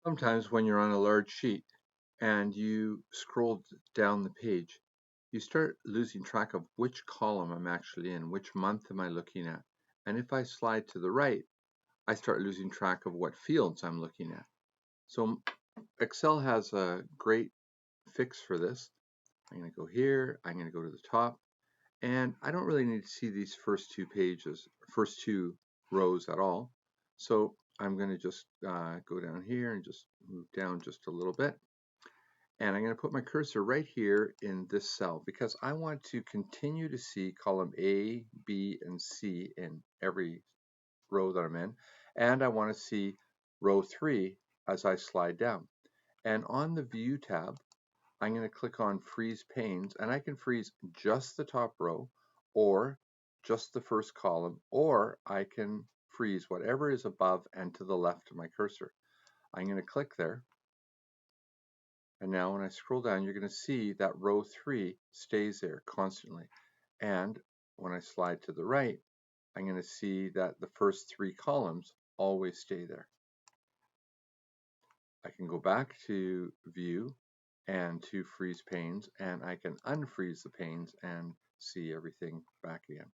Sometimes when you're on a large sheet and you scroll down the page, you start losing track of which column I'm actually in, which month am I looking at. And if I slide to the right, I start losing track of what fields I'm looking at. So Excel has a great fix for this. I'm going to go here, I'm going to go to the top, and I don't really need to see these first two rows at all. So I'm going to just go down here and just move down just a little bit. And I'm going to put my cursor right here in this cell because I want to continue to see column A, B, and C in every row that I'm in. And I want to see row 3 as I slide down. And on the View tab, I'm going to click on Freeze Panes, and I can freeze just the top row or just the first column, or I can freeze whatever is above and to the left of my cursor. I'm going to click there, and now when I scroll down, you're going to see that row 3 stays there constantly. And when I slide to the right, I'm going to see that the first 3 columns always stay there. I can go back to View and to Freeze Panes, and I can unfreeze the panes and see everything back again.